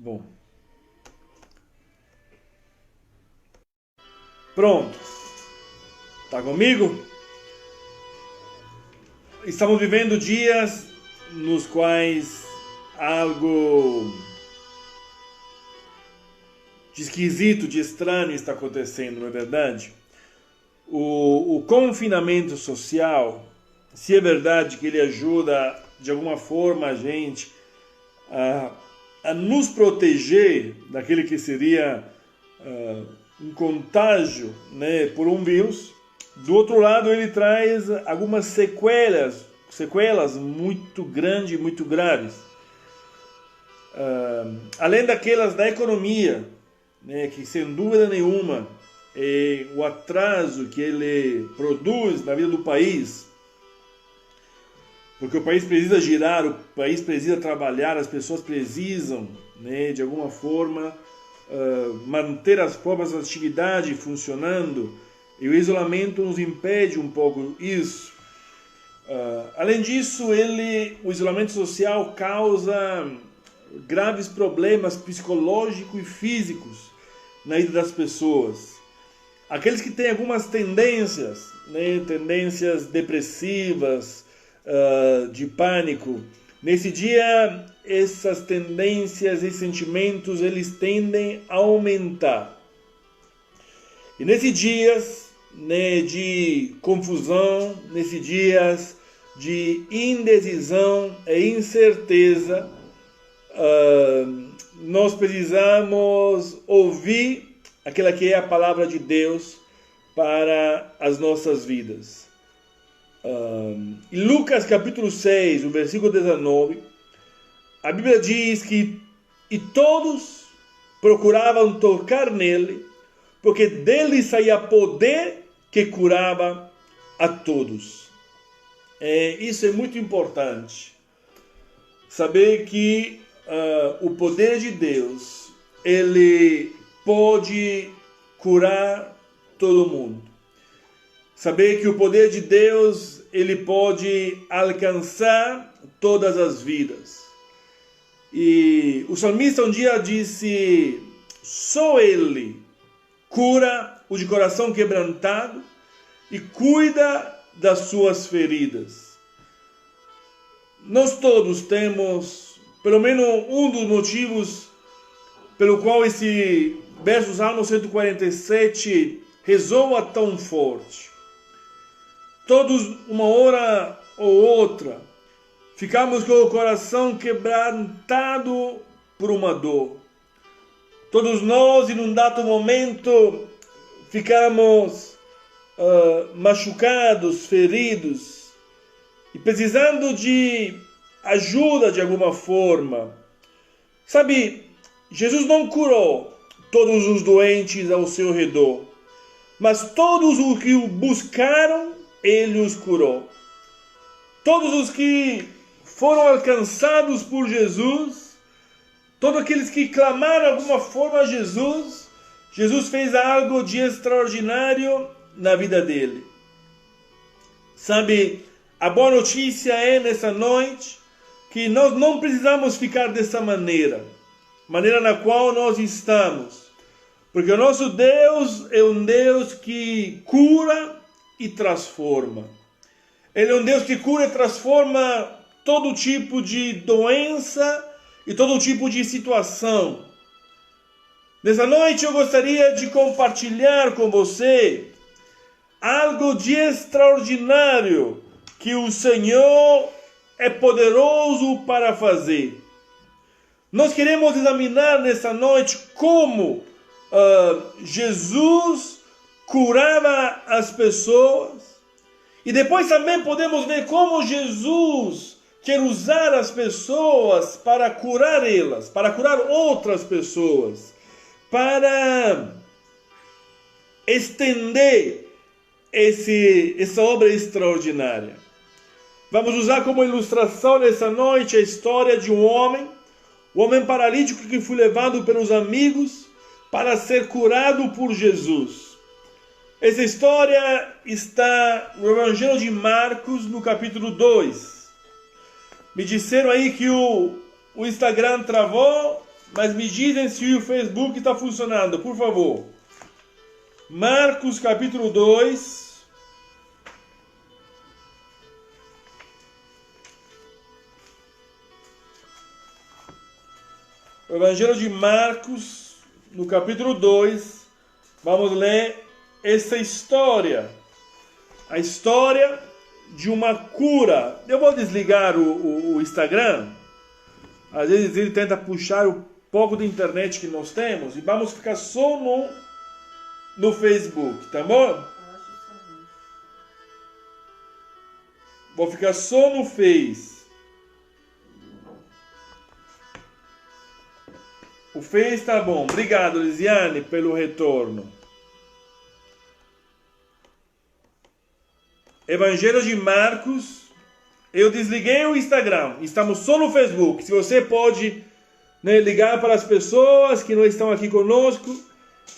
Bom. Pronto. Tá comigo? Estamos vivendo dias nos quais algo de esquisito, de estranho está acontecendo, não é verdade? O confinamento social, se é verdade que ele ajuda de alguma forma a gente a nos proteger daquele que seria um contágio, né, por um vírus, do outro lado ele traz algumas sequelas muito grandes, muito graves. Além daquelas da economia, né, que sem dúvida nenhuma é o atraso que ele produz na vida do país, porque o país precisa girar, o país precisa trabalhar, as pessoas precisam, né, de alguma forma manter as próprias atividades funcionando, e o isolamento nos impede um pouco isso. Além disso, o isolamento social causa graves problemas psicológicos e físicos na vida das pessoas. Aqueles que têm algumas tendências, né, tendências depressivas, de pânico, nesse dia essas tendências e sentimentos eles tendem a aumentar. E nesses dias, né, de confusão, nesses dias de indecisão e incerteza, nós precisamos ouvir aquela que é a palavra de Deus para as nossas vidas. Em Lucas capítulo 6, o versículo 19, a Bíblia diz que e todos procuravam tocar nele, porque dele saía poder que curava a todos. Isso é muito importante. Saber que o poder de Deus, ele pode curar todo mundo. Saber que o poder de Deus, ele pode alcançar todas as vidas. E o salmista um dia disse: só ele cura o de coração quebrantado e cuida das suas feridas. Nós todos temos pelo menos um dos motivos pelo qual esse verso Salmo 147 ressoa tão forte. Todos, uma hora ou outra, ficamos com o coração quebrantado por uma dor. Todos nós, em um dado momento, ficamos machucados, feridos, e precisando de ajuda de alguma forma. Sabe, Jesus não curou todos os doentes ao seu redor, mas todos os que o buscaram, ele os curou. Todos os que foram alcançados por Jesus, todos aqueles que clamaram de alguma forma a Jesus, Jesus fez algo de extraordinário na vida dele. Sabe, a boa notícia é nessa noite que nós não precisamos ficar dessa maneira na qual nós estamos, porque o nosso Deus é um Deus que cura e transforma. Ele é um Deus que cura e transforma todo tipo de doença e todo tipo de situação. Nessa noite eu gostaria de compartilhar com você algo de extraordinário que o Senhor é poderoso para fazer. Nós queremos examinar nessa noite como Jesus curava as pessoas, e depois também podemos ver como Jesus quer usar as pessoas para curar elas, para curar outras pessoas, para estender essa obra extraordinária. Vamos usar como ilustração nessa noite a história de um homem paralítico que foi levado pelos amigos para ser curado por Jesus. Essa história está no Evangelho de Marcos, no capítulo 2. Me disseram aí que o Instagram travou, mas me dizem se o Facebook está funcionando, por favor. Marcos capítulo 2. O Evangelho de Marcos, no capítulo 2, vamos ler essa história. A história de uma cura. Eu vou desligar o Instagram. Às vezes ele tenta puxar o pouco de internet que nós temos e vamos ficar só no Facebook, tá bom? Vou ficar só no Face. O Face tá bom. Obrigado, Lisiane, pelo retorno. Evangelho de Marcos. Eu desliguei o Instagram. Estamos só no Facebook. Se você pode, ligar para as pessoas que não estão aqui conosco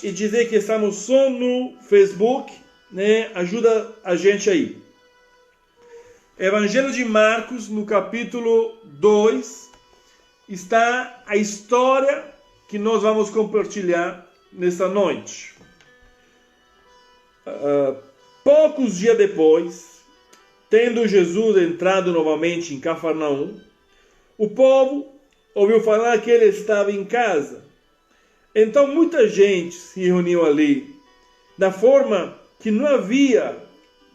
e dizer que estamos só no Facebook, ajuda a gente aí. Evangelho de Marcos, no capítulo 2, está a história que nós vamos compartilhar nesta noite. Poucos dias depois, tendo Jesus entrado novamente em Cafarnaum, o povo ouviu falar que ele estava em casa. Então muita gente se reuniu ali, da forma que não havia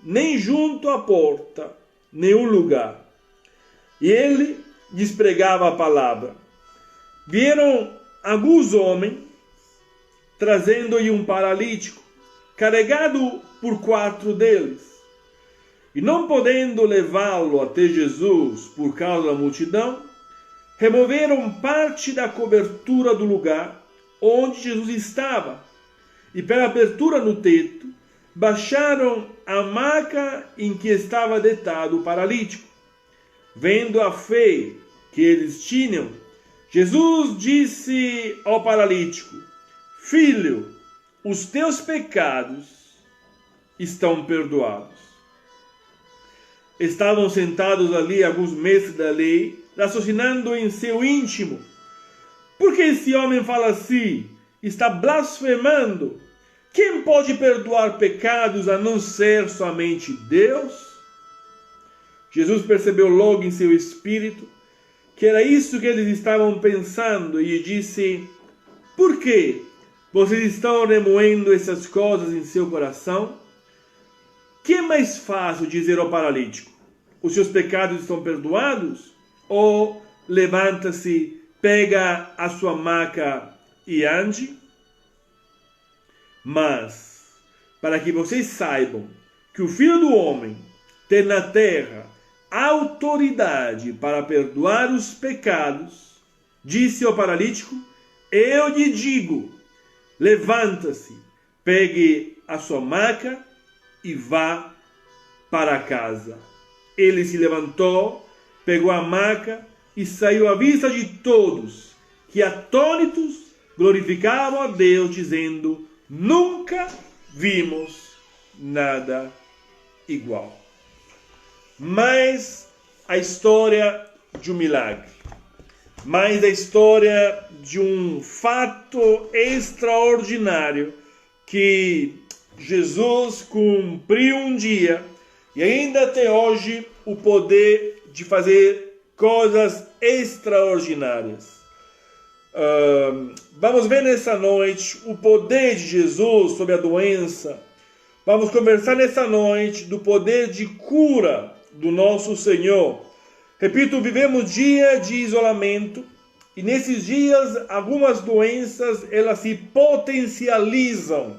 nem junto à porta nenhum lugar. E ele lhes pregava a palavra. Vieram alguns homens, trazendo-lhe um paralítico, carregado por 4 deles. E não podendo levá-lo até Jesus por causa da multidão, removeram parte da cobertura do lugar onde Jesus estava, e pela abertura no teto, baixaram a maca em que estava deitado o paralítico. Vendo a fé que eles tinham, Jesus disse ao paralítico: Filho, os teus pecados estão perdoados. Estavam sentados ali alguns mestres da lei, raciocinando em seu íntimo: por que esse homem fala assim? Está blasfemando. Quem pode perdoar pecados a não ser somente Deus? Jesus percebeu logo em seu espírito que era isso que eles estavam pensando e disse: por que vocês estão remoendo essas coisas em seu coração? Que é mais fácil dizer ao paralítico: os seus pecados estão perdoados? Ou levanta-se, pega a sua maca e ande? Mas, para que vocês saibam que o Filho do Homem tem na terra autoridade para perdoar os pecados, disse ao paralítico: eu lhe digo, levanta-se, pegue a sua maca e vá para casa. Ele se levantou, pegou a maca e saiu à vista de todos, que atônitos glorificavam a Deus, dizendo: nunca vimos nada igual. Mais a história de um milagre, mais a história de um fato extraordinário que Jesus cumpriu um dia e ainda tem hoje o poder de fazer coisas extraordinárias. Vamos ver nessa noite o poder de Jesus sobre a doença. Vamos conversar nessa noite do poder de cura do nosso Senhor. Repito, vivemos dia de isolamento e nesses dias algumas doenças elas se potencializam.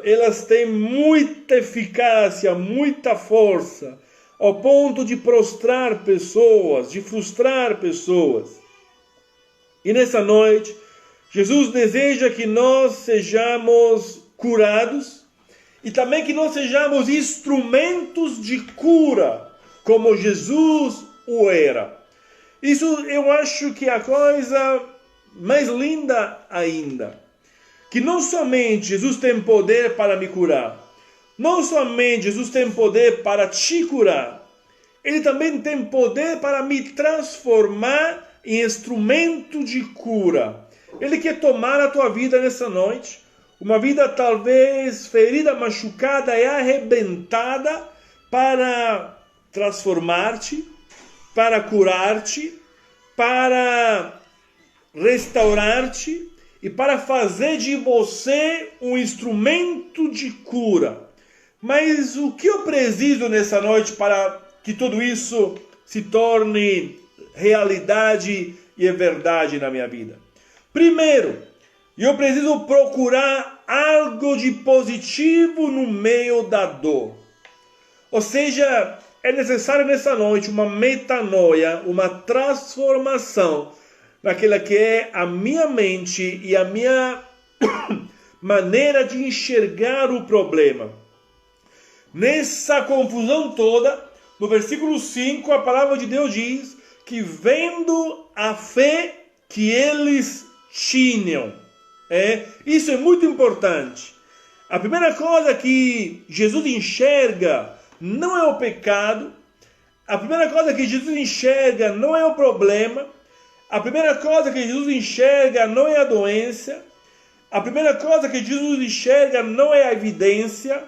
Elas têm muita eficácia, muita força, ao ponto de prostrar pessoas, de frustrar pessoas. E nessa noite, Jesus deseja que nós sejamos curados e também que nós sejamos instrumentos de cura, como Jesus o era. Isso eu acho que é a coisa mais linda ainda. Que não somente Jesus tem poder para me curar, não somente Jesus tem poder para te curar, Ele também tem poder para me transformar em instrumento de cura. Ele quer tomar a tua vida nessa noite, uma vida talvez ferida, machucada e arrebentada, para transformar-te, para curar-te, para restaurar-te e para fazer de você um instrumento de cura. Mas o que eu preciso nessa noite para que tudo isso se torne realidade e é verdade na minha vida? Primeiro, eu preciso procurar algo de positivo no meio da dor. Ou seja, é necessário nessa noite uma metanoia, uma transformação naquela que é a minha mente e a minha maneira de enxergar o problema. Nessa confusão toda, no versículo 5, a palavra de Deus diz que vendo a fé que eles tinham. Isso é muito importante. A primeira coisa que Jesus enxerga não é o pecado. A primeira coisa que Jesus enxerga não é o problema. A primeira coisa que Jesus enxerga não é a doença. A primeira coisa que Jesus enxerga não é a evidência.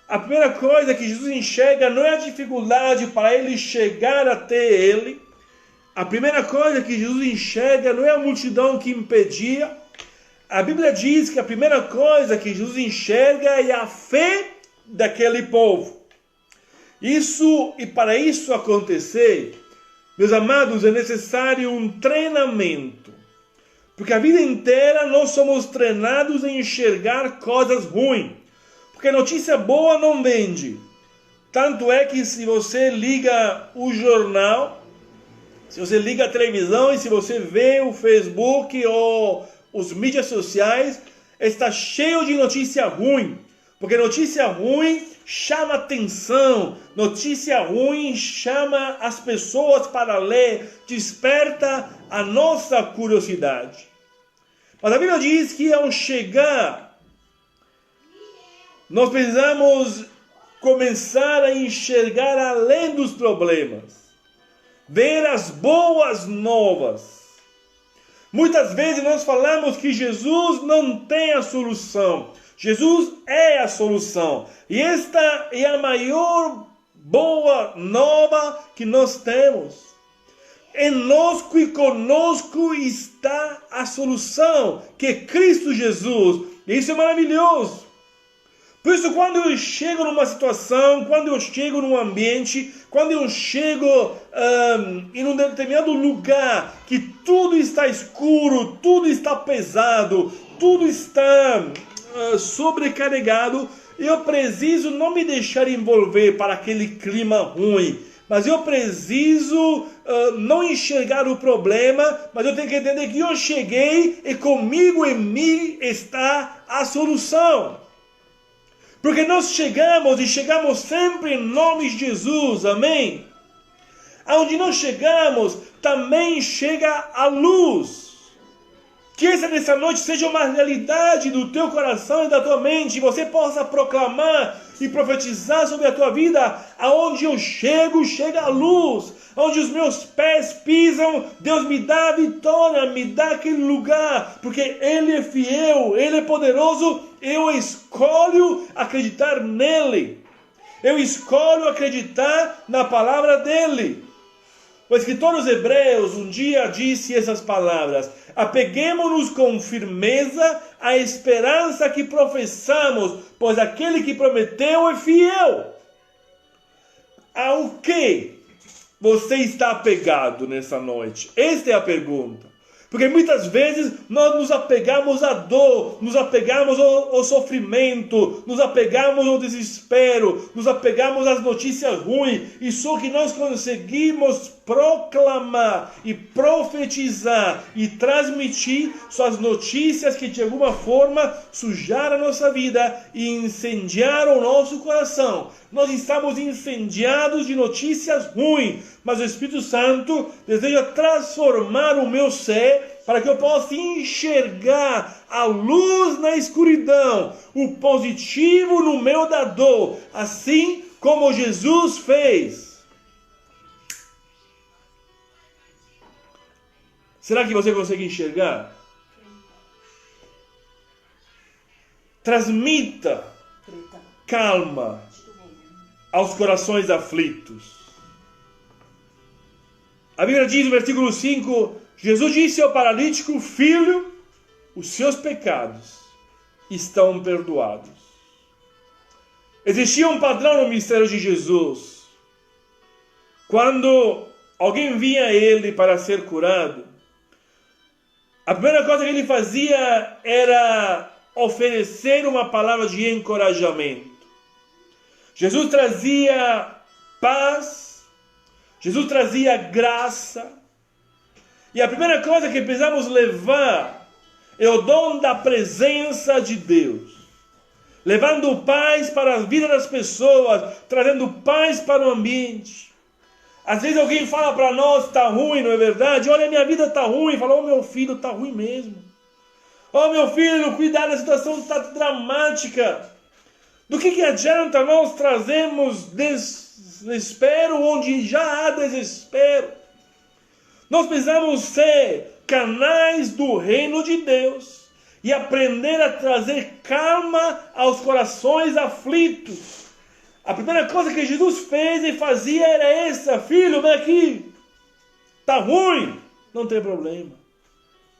A primeira coisa que Jesus enxerga não é a dificuldade para ele chegar até ele. A primeira coisa que Jesus enxerga não é a multidão que impedia. A Bíblia diz que a primeira coisa que Jesus enxerga é a fé daquele povo. E para isso acontecer, meus amados, é necessário um treinamento. Porque a vida inteira nós somos treinados em enxergar coisas ruins. Porque notícia boa não vende. Tanto é que se você liga o jornal, se você liga a televisão e se você vê o Facebook ou os mídias sociais, está cheio de notícia ruim. Porque notícia ruim chama atenção, notícia ruim chama as pessoas para ler, desperta a nossa curiosidade. Mas a Bíblia diz que ao chegar, nós precisamos começar a enxergar além dos problemas, ver as boas novas. Muitas vezes nós falamos que Jesus não tem a solução. Jesus é a solução. E esta é a maior boa nova que nós temos. Em nós e conosco está a solução, que é Cristo Jesus. E isso é maravilhoso. Por isso, quando eu chego numa situação, quando eu chego num ambiente, quando eu chego em um determinado lugar que tudo está escuro, tudo está pesado, tudo está sobrecarregado, eu preciso não me deixar envolver para aquele clima ruim. Mas eu preciso não enxergar o problema, mas eu tenho que entender que eu cheguei e comigo em mim está a solução. Porque nós chegamos e chegamos sempre em nome de Jesus, amém? Aonde nós chegamos, também chega a luz. Que essa nessa noite seja uma realidade do teu coração e da tua mente, e você possa proclamar e profetizar sobre a tua vida. Aonde eu chego, chega a luz. Onde os meus pés pisam, Deus me dá a vitória, me dá aquele lugar, porque Ele é fiel, Ele é poderoso. Eu escolho acreditar nele. Eu escolho acreditar na palavra dele. O escritor dos Hebreus um dia disse essas palavras: apeguemo-nos com firmeza à esperança que professamos, pois aquele que prometeu é fiel. Ao que você está apegado nessa noite? Esta é a pergunta. Porque muitas vezes nós nos apegamos à dor, nos apegamos ao sofrimento, nos apegamos ao desespero, nos apegamos às notícias ruins, e só que nós conseguimos proclamar e profetizar e transmitir só as notícias que de alguma forma sujaram a nossa vida e incendiaram o nosso coração. Nós estamos incendiados de notícias ruins, mas o Espírito Santo deseja transformar o meu ser para que eu possa enxergar a luz na escuridão, o positivo no meio da dor, assim como Jesus fez. Será que você consegue enxergar? Transmita calma aos corações aflitos. A Bíblia diz no versículo 5, Jesus disse ao paralítico: filho, os seus pecados estão perdoados. Existia um padrão no ministério de Jesus. Quando alguém vinha a ele para ser curado, a primeira coisa que ele fazia era oferecer uma palavra de encorajamento. Jesus trazia paz, Jesus trazia graça, e a primeira coisa que precisamos levar é o dom da presença de Deus, levando paz para a vida das pessoas, trazendo paz para o ambiente. Às vezes alguém fala para nós: está ruim, não é verdade? Olha, minha vida está ruim. Fala: oh, meu filho, está ruim mesmo. Oh, meu filho, cuidado, a situação está dramática. Do que adianta nós trazermos desespero onde já há desespero? Nós precisamos ser canais do reino de Deus e aprender a trazer calma aos corações aflitos. A primeira coisa que Jesus fez e fazia era essa: filho, vem aqui. Está ruim? Não tem problema.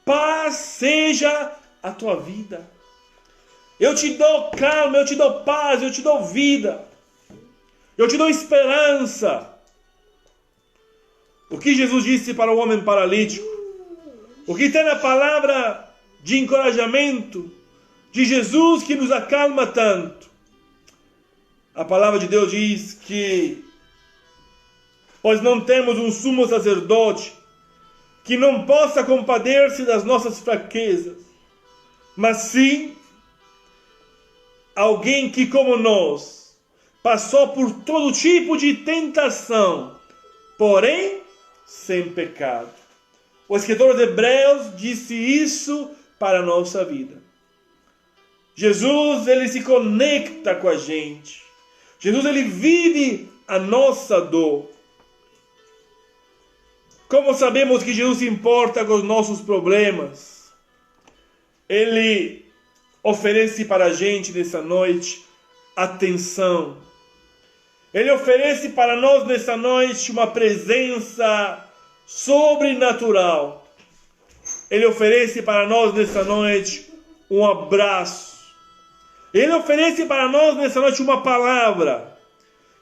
Paz seja a tua vida. Eu te dou calma, eu te dou paz, eu te dou vida. Eu te dou esperança. O que Jesus disse para o homem paralítico? O que tem na palavra de encorajamento de Jesus que nos acalma tanto? A palavra de Deus diz que: pois não temos um sumo sacerdote que não possa compadecer-se das nossas fraquezas, mas sim alguém que, como nós, passou por todo tipo de tentação, porém sem pecado. O escritor de Hebreus disse isso para a nossa vida. Jesus, ele se conecta com a gente. Jesus, ele vive a nossa dor. Como sabemos que Jesus se importa com os nossos problemas? Ele oferece para a gente nessa noite atenção. Ele oferece para nós nessa noite uma presença sobrenatural. Ele oferece para nós nessa noite um abraço. Ele oferece para nós nessa noite uma palavra,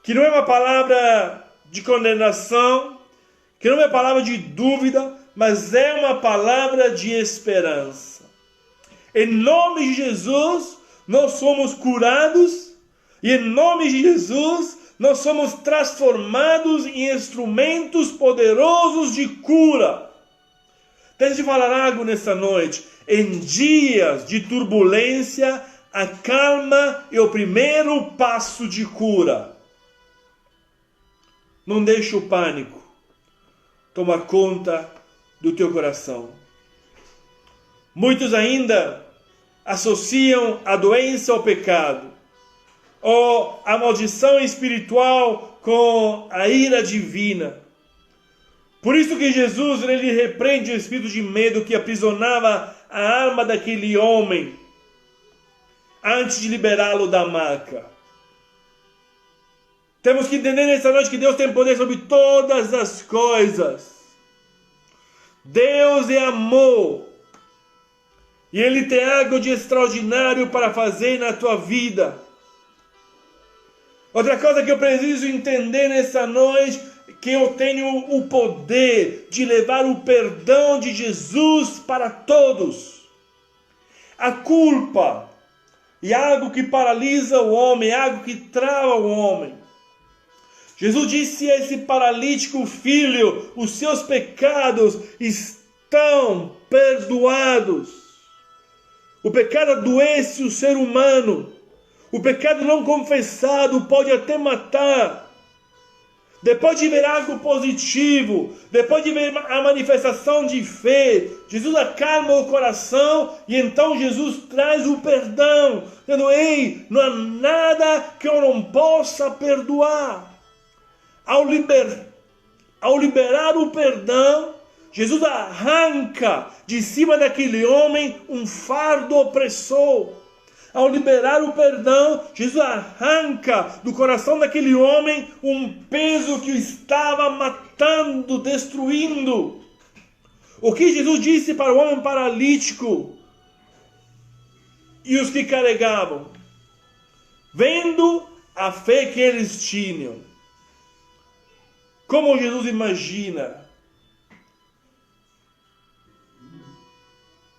que não é uma palavra de condenação, que não é uma palavra de dúvida, mas é uma palavra de esperança. Em nome de Jesus, nós somos curados, e em nome de Jesus, nós somos transformados em instrumentos poderosos de cura. Deixa eu falar algo nessa noite. Em dias de turbulência, a calma é o primeiro passo de cura. Não deixe o pânico tomar conta do teu coração. Muitos ainda associam a doença ao pecado, ou a maldição espiritual com a ira divina. Por isso que Jesus, ele repreende o espírito de medo que aprisionava a alma daquele homem antes de liberá-lo da maca. Temos que entender nessa noite que Deus tem poder sobre todas as coisas. Deus é amor. E Ele tem algo de extraordinário para fazer na tua vida. Outra coisa que eu preciso entender nessa noite, que eu tenho o poder de levar o perdão de Jesus para todos. A culpa é algo que paralisa o homem, é algo que trava o homem. Jesus disse a esse paralítico: filho, os seus pecados estão perdoados. O pecado adoece o ser humano. O pecado não confessado pode até matar. Depois de ver algo positivo, depois de ver a manifestação de fé, Jesus acalma o coração e então Jesus traz o perdão, dizendo: ei, não há nada que eu não possa perdoar. Ao liberar o perdão, Jesus arranca de cima daquele homem um fardo opressor. Ao liberar o perdão, Jesus arranca do coração daquele homem um peso que o estava matando, destruindo. O que Jesus disse para o homem paralítico e os que carregavam? Vendo a fé que eles tinham. Como Jesus imagina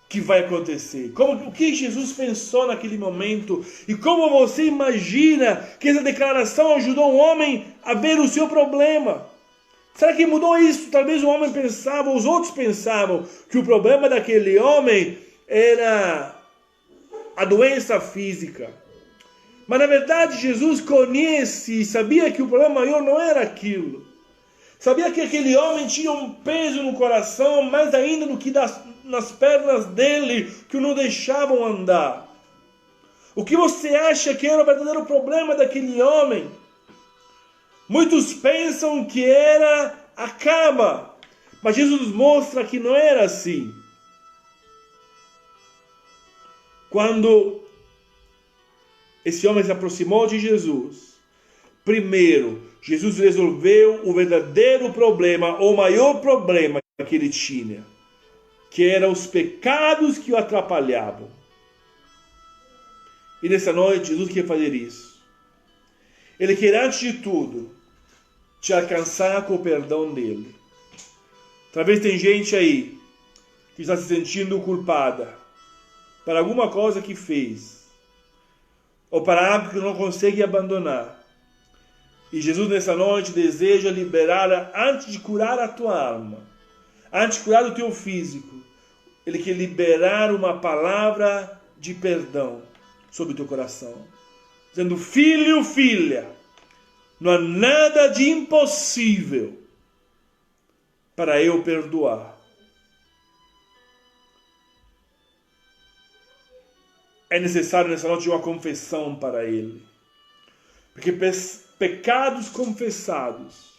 que vai acontecer? O que Jesus pensou naquele momento? E como você imagina que essa declaração ajudou o homem a ver o seu problema? Será que mudou isso? Talvez o homem pensava, os outros pensavam que o problema daquele homem era a doença física. Mas na verdade Jesus conhece e sabia que o problema maior não era aquilo. Sabia que aquele homem tinha um peso no coração, mais ainda do que nas pernas dele, que o não deixavam andar. O que você acha que era o verdadeiro problema daquele homem? Muitos pensam que era a cama, mas Jesus nos mostra que não era assim. Quando esse homem se aproximou de Jesus, primeiro, Jesus resolveu o verdadeiro problema, o maior problema que ele tinha, que eram os pecados que o atrapalhavam. E nessa noite, Jesus quer fazer isso. Ele quer, antes de tudo, te alcançar com o perdão dele. Talvez tem gente aí que está se sentindo culpada para alguma coisa que fez, ou para algo que não consegue abandonar. E Jesus nessa noite deseja liberar, antes de curar a tua alma, antes de curar o teu físico, Ele quer liberar uma palavra de perdão sobre o teu coração. Dizendo, filho, filha, não há nada de impossível para eu perdoar. É necessário nessa noite uma confissão para Ele. Porque pecados confessados,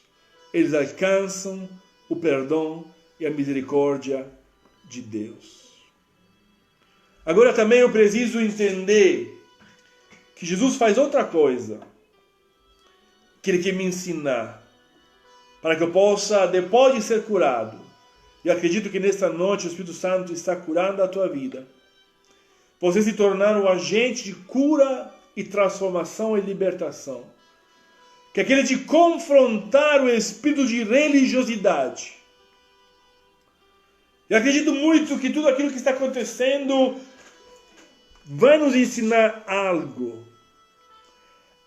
eles alcançam o perdão e a misericórdia de Deus. Agora também eu preciso entender que Jesus faz outra coisa que Ele quer me ensinar, para que eu possa, depois de ser curado, e acredito que nesta noite o Espírito Santo está curando a tua vida, você se tornar um agente de cura e transformação e libertação, que é aquele de confrontar o espírito de religiosidade. Eu acredito muito que tudo aquilo que está acontecendo vai nos ensinar algo.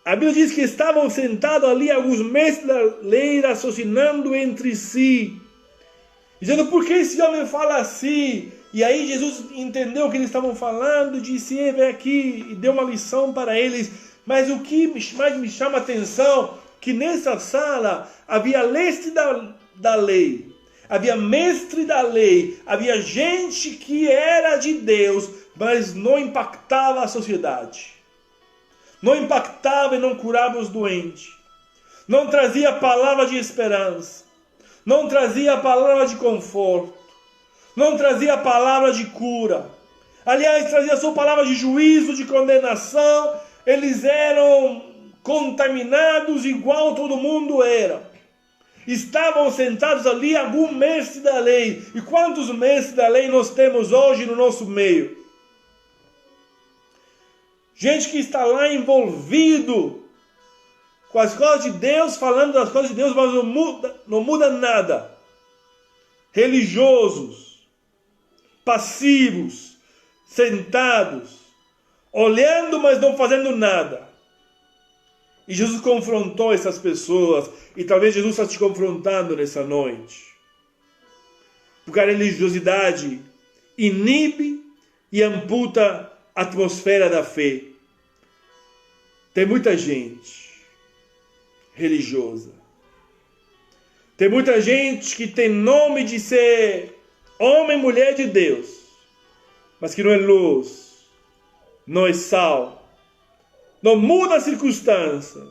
A Bíblia diz que estavam sentados ali alguns mestres da lei raciocinando entre si, dizendo, por que esse homem fala assim? E aí Jesus entendeu o que eles estavam falando, disse, vem aqui, e deu uma lição para eles. Mas o que mais me chama a atenção, que nessa sala havia mestre da lei, havia mestre da lei, havia gente que era de Deus, mas não impactava a sociedade. Não impactava e não curava os doentes. Não trazia palavra de esperança. Não trazia palavra de conforto. Não trazia palavra de cura. Aliás, trazia só palavra de juízo, de condenação. Eles eram contaminados igual todo mundo era. Estavam sentados ali algum mestre da lei. E quantos mestres da lei nós temos hoje no nosso meio? Gente que está lá envolvido com as coisas de Deus, falando das coisas de Deus, mas não muda nada. Religiosos, passivos, sentados, olhando, mas não fazendo nada. E Jesus confrontou essas pessoas, e talvez Jesus está te confrontando nessa noite. Porque a religiosidade inibe e amputa a atmosfera da fé. Tem muita gente religiosa. Tem muita gente que tem nome de ser homem e mulher de Deus, mas que não é luz, não é sal, não muda a circunstância,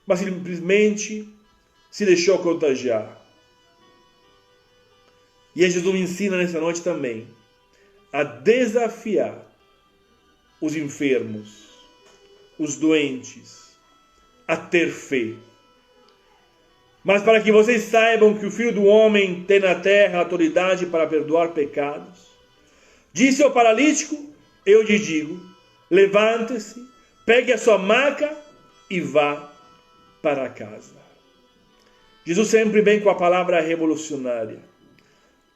mas simplesmente se deixou contagiar. E Jesus me ensina nessa noite também a desafiar os enfermos, os doentes, a ter fé. Mas para que vocês saibam que o Filho do Homem tem na terra autoridade para perdoar pecados, disse ao paralítico: eu lhe digo, levante-se, pegue a sua maca e vá para casa. Jesus sempre vem com a palavra revolucionária.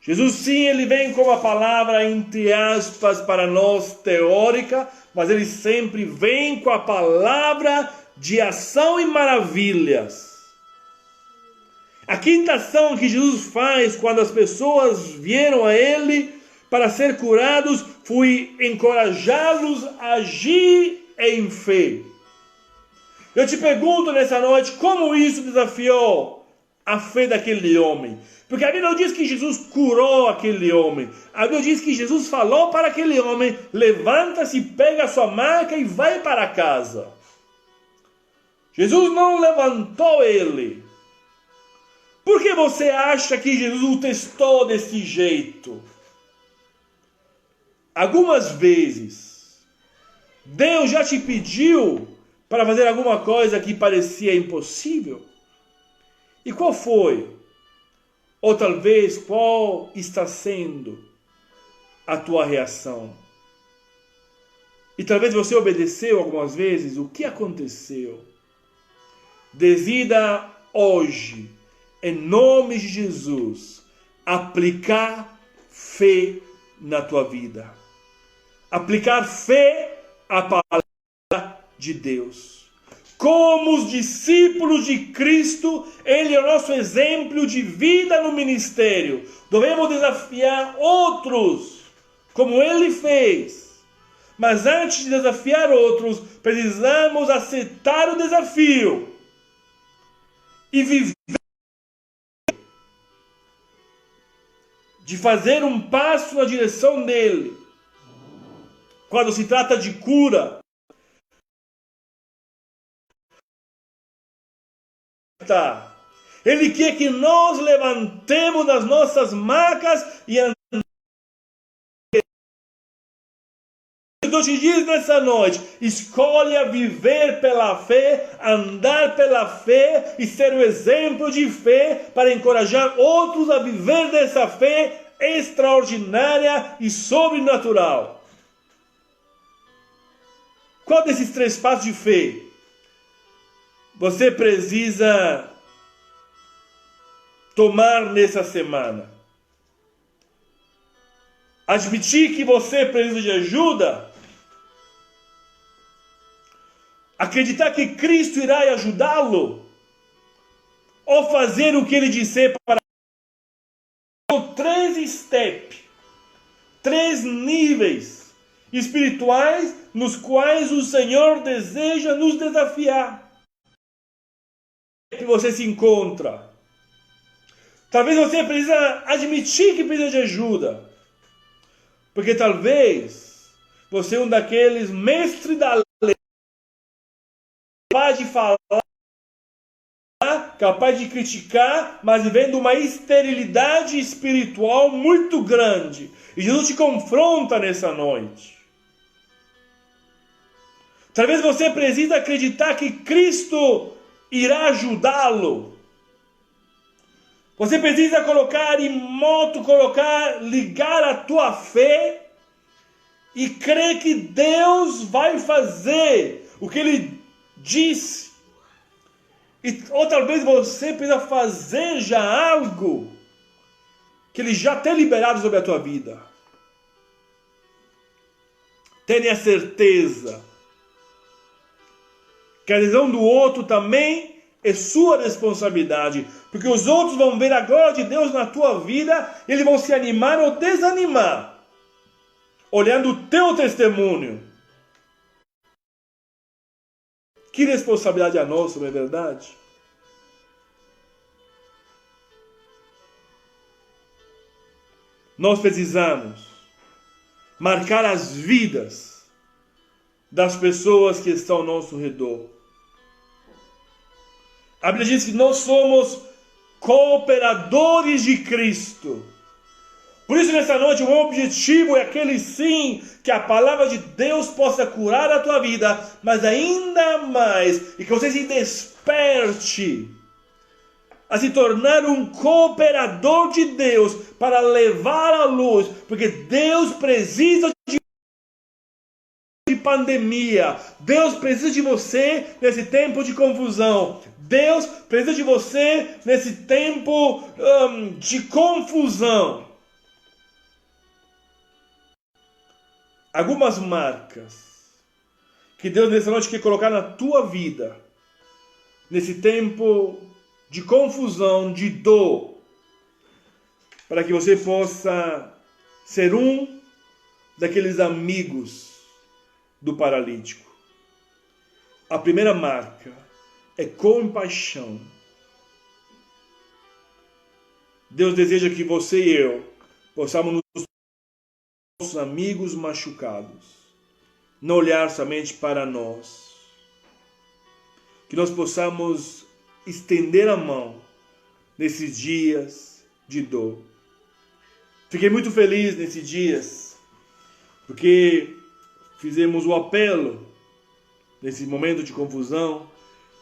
Jesus sim, ele vem com a palavra, entre aspas, para nós teórica, mas ele sempre vem com a palavra de ação e maravilhas. A quinta ação que Jesus faz quando as pessoas vieram a ele para ser curados foi encorajá-los a agir em fé. Eu te pergunto nessa noite, como isso desafiou a fé daquele homem? Porque a Bíblia não diz que Jesus curou aquele homem. A Bíblia diz que Jesus falou para aquele homem: levanta-se, pega a sua maca e vai para casa. Jesus não levantou ele. Por que você acha que Jesus o testou desse jeito? Algumas vezes, Deus já te pediu para fazer alguma coisa que parecia impossível. E qual foi? Ou talvez qual está sendo a tua reação? E talvez você obedeceu algumas vezes. O que aconteceu? Decida hoje, em nome de Jesus, aplicar fé na tua vida. Aplicar fé à palavra de Deus. Como os discípulos de Cristo, ele é o nosso exemplo de vida no ministério. Devemos desafiar outros, como ele fez. Mas antes de desafiar outros, precisamos aceitar o desafio e viver, de fazer um passo na direção dele. Quando se trata de cura, ele quer que nós levantemos as nossas macas e andemos. Deus te diz nessa noite: escolha viver pela fé, andar pela fé e ser o exemplo de fé para encorajar outros a viver dessa fé extraordinária e sobrenatural. Qual desses 3 passos de fé você precisa tomar nessa semana? Admitir que você precisa de ajuda? Acreditar que Cristo irá ajudá-lo? Ou fazer o que ele disser para... São 3 steps, 3 níveis espirituais nos quais o Senhor deseja nos desafiar. Que você se encontra. Talvez você precisa admitir que precisa de ajuda. Porque talvez você é um daqueles mestres da lei, capaz de falar, capaz de criticar, mas vivendo uma esterilidade espiritual muito grande. E Jesus te confronta nessa noite. Talvez você precise acreditar que Cristo irá ajudá-lo. Você precisa colocar em moto, ligar a tua fé e crer que Deus vai fazer o que Ele disse. Ou talvez você precisa fazer já algo que Ele já tem liberado sobre a tua vida. Tenha certeza que a decisão do outro também é sua responsabilidade. Porque os outros vão ver a glória de Deus na tua vida e eles vão se animar ou desanimar, olhando o teu testemunho. Que responsabilidade a nossa, não é verdade? Nós precisamos marcar as vidas das pessoas que estão ao nosso redor. A Bíblia diz que nós somos cooperadores de Cristo. Por isso, nessa noite, o meu objetivo é aquele sim, que a palavra de Deus possa curar a tua vida, mas ainda mais, e que você se desperte a se tornar um cooperador de Deus para levar a luz, porque Deus precisa de pandemia, Deus precisa de você nesse tempo de confusão, Deus precisa de você nesse tempo de confusão. Algumas marcas que Deus nessa noite quer colocar na tua vida, nesse tempo de confusão, de dor, para que você possa ser um daqueles amigos do paralítico. A primeira marca é compaixão. Deus deseja que você e eu possamos nos nossos amigos machucados, não olhar somente para nós, que nós possamos estender a mão nesses dias de dor. Fiquei muito feliz nesses dias, porque fizemos o apelo, nesse momento de confusão,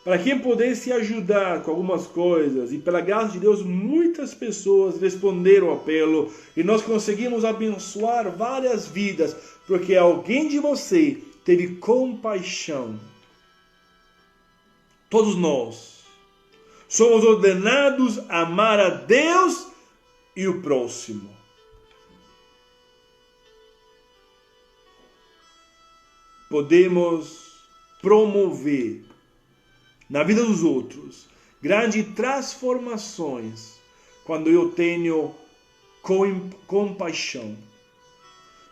para quem pudesse ajudar com algumas coisas, e pela graça de Deus, muitas pessoas responderam ao apelo, e nós conseguimos abençoar várias vidas, porque alguém de você teve compaixão. Todos nós somos ordenados a amar a Deus e o próximo. Podemos promover na vida dos outros grandes transformações quando eu tenho compaixão.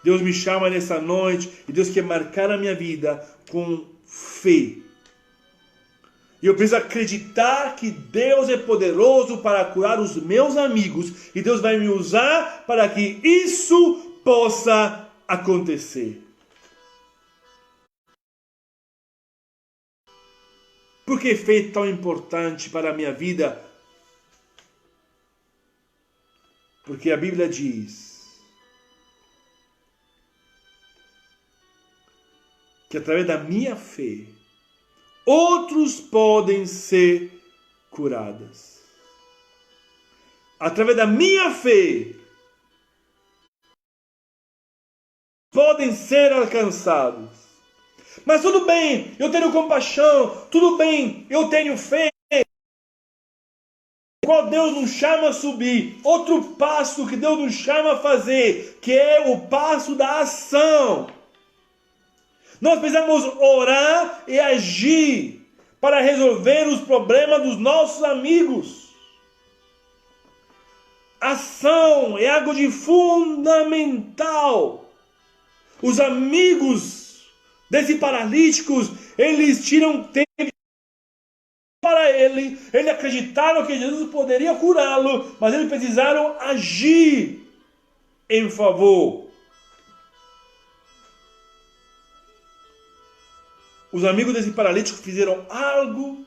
Deus me chama nessa noite e Deus quer marcar a minha vida com fé. E eu preciso acreditar que Deus é poderoso para curar os meus amigos e Deus vai me usar para que isso possa acontecer. Por que fé é tão importante para a minha vida? Porque a Bíblia diz que através da minha fé, outros podem ser curados. Através da minha fé, podem ser alcançados. Mas tudo bem, eu tenho compaixão, tudo bem, eu tenho fé. Qual Deus nos chama a subir? Outro passo que Deus nos chama a fazer, que é o passo da ação. Nós precisamos orar e agir para resolver os problemas dos nossos amigos. Ação é algo de fundamental. Os amigos desses paralíticos, eles tiram tempo para ele. Eles acreditaram que Jesus poderia curá-lo, mas eles precisaram agir em favor. Os amigos desse paralítico fizeram algo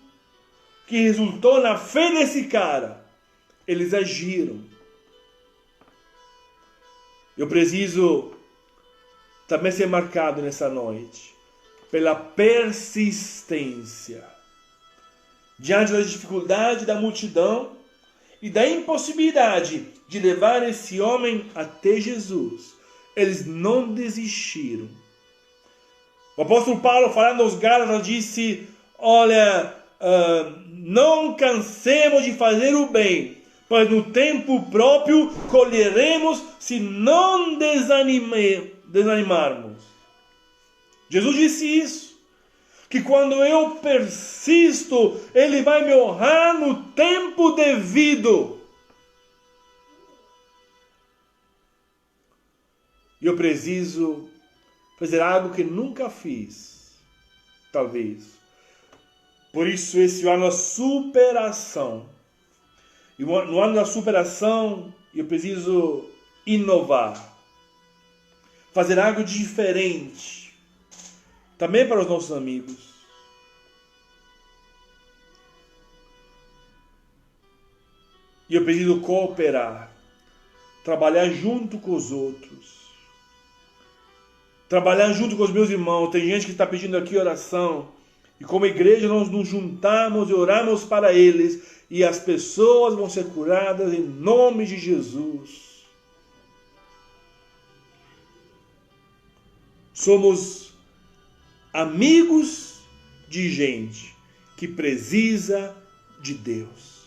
que resultou na fé desse cara. Eles agiram. Eu preciso também ser marcado nessa noite pela persistência. Diante da dificuldade da multidão e da impossibilidade de levar esse homem até Jesus, eles não desistiram. O apóstolo Paulo, falando aos Gálatas, disse: olha, não cansemos de fazer o bem, pois no tempo próprio colheremos se não desanimarmos. Jesus disse isso, que quando eu persisto, Ele vai me honrar no tempo devido. E eu preciso fazer algo que nunca fiz, talvez. Por isso esse ano da superação. E no ano da superação, eu preciso inovar. Fazer algo diferente. Também para os nossos amigos. E eu preciso cooperar. trabalhar junto com os outros. Trabalhar junto com os meus irmãos. Tem gente que está pedindo aqui oração. E como igreja nós nos juntamos e oramos para eles. E as pessoas vão ser curadas em nome de Jesus. Somos amigos de gente que precisa de Deus.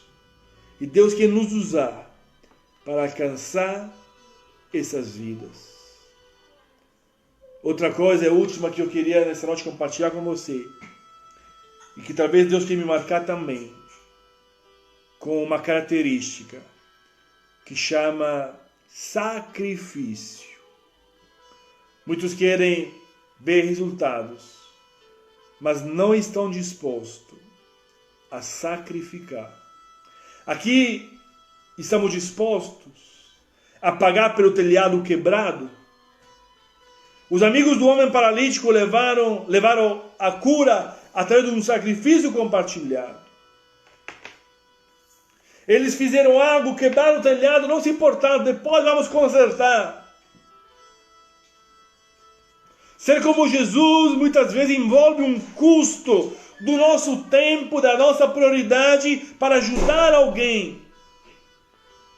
E Deus quer nos usar para alcançar essas vidas. Outra coisa, a última que eu queria nessa noite compartilhar com você, e que talvez Deus queira me marcar também, com uma característica que chama sacrifício. Muitos querem ver resultados, mas não estão dispostos a sacrificar. Aqui estamos dispostos a pagar pelo telhado quebrado. Os amigos do homem paralítico levaram a cura através de um sacrifício compartilhado. Eles fizeram algo, quebraram o telhado, não se importaram, depois vamos consertar. Ser como Jesus muitas vezes envolve um custo do nosso tempo, da nossa prioridade para ajudar alguém.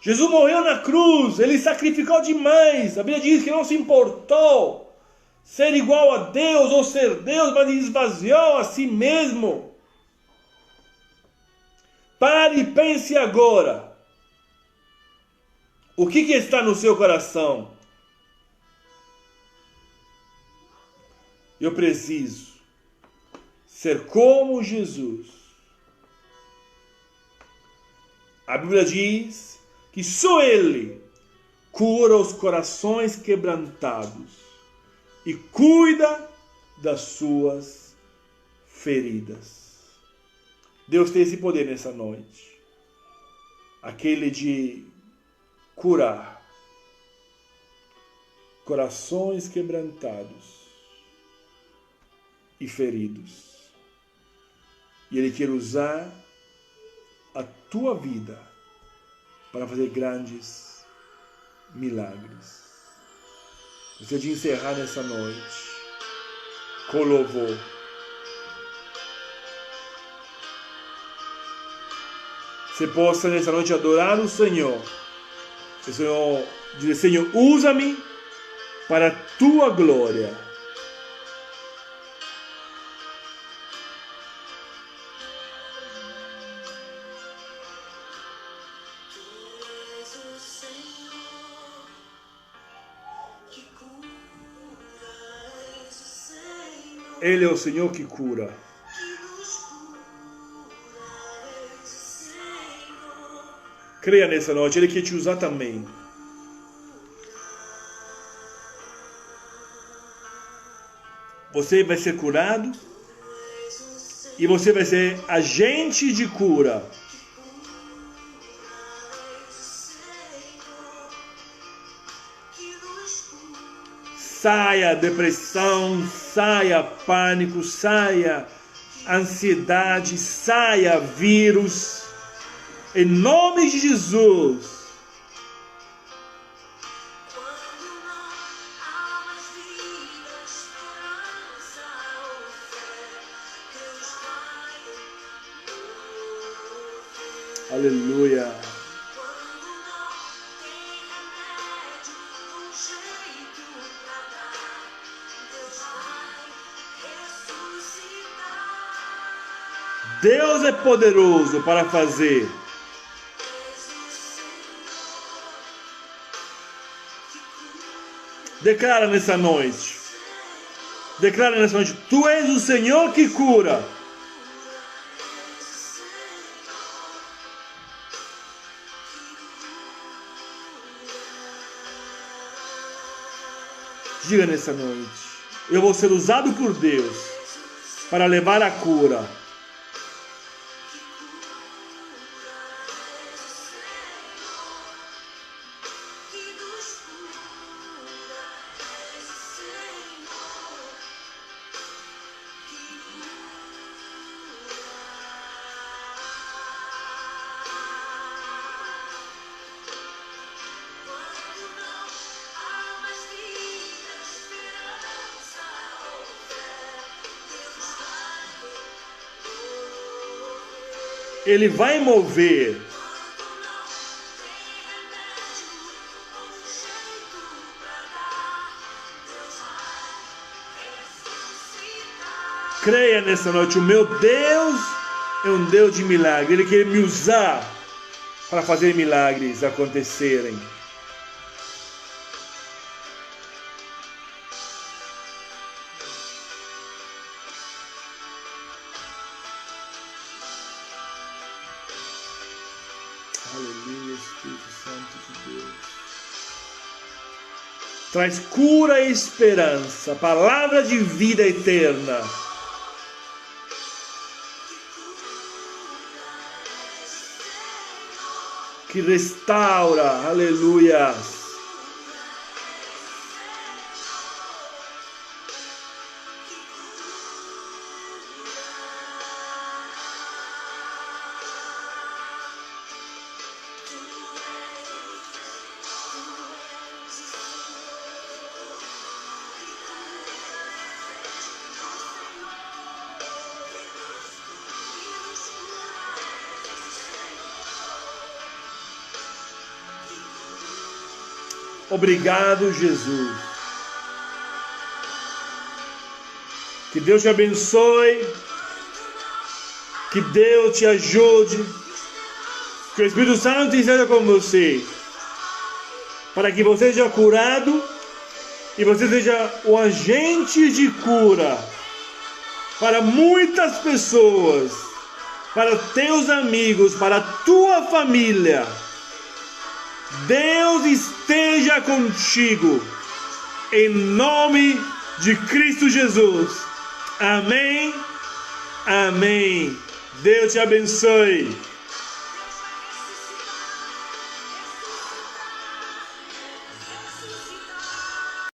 Jesus morreu na cruz, ele sacrificou demais. A Bíblia diz que não se importou ser igual a Deus ou ser Deus, mas esvaziou a si mesmo. Pare e pense agora. O que está no seu coração? Eu preciso ser como Jesus. A Bíblia diz que só Ele cura os corações quebrantados e cuida das suas feridas. Deus tem esse poder nessa noite. Aquele de curar corações quebrantados e feridos. E Ele quer usar a tua vida para fazer grandes milagres. Gostaria de encerrar nessa noite com louvor. Você possa nessa noite adorar o Senhor. O Senhor dizer: Senhor, usa-me para a tua glória. Ele é o Senhor que cura. Creia nessa noite, Ele quer te usar também. Você vai ser curado e você vai ser agente de cura. Saia depressão, saia pânico, saia ansiedade, saia vírus. Em nome de Jesus. Aleluia. Deus é poderoso para fazer. Declara nessa noite. Declara nessa noite: Tu és o Senhor que cura. Diga nessa noite: eu vou ser usado por Deus para levar a cura. Ele vai mover. Creia nessa noite, o meu Deus é um Deus de milagre. Ele quer me usar para fazer milagres acontecerem. Aleluia, Espírito Santo de Deus. Traz cura e esperança, palavra de vida eterna. Que restaura, aleluia. Obrigado, Jesus. Que Deus te abençoe. Que Deus te ajude. Que o Espírito Santo esteja com você. Para que você seja curado e você seja o agente de cura para muitas pessoas, para teus amigos, para a tua família. Deus esteja contigo, em nome de Cristo Jesus. Amém, amém. Deus te abençoe.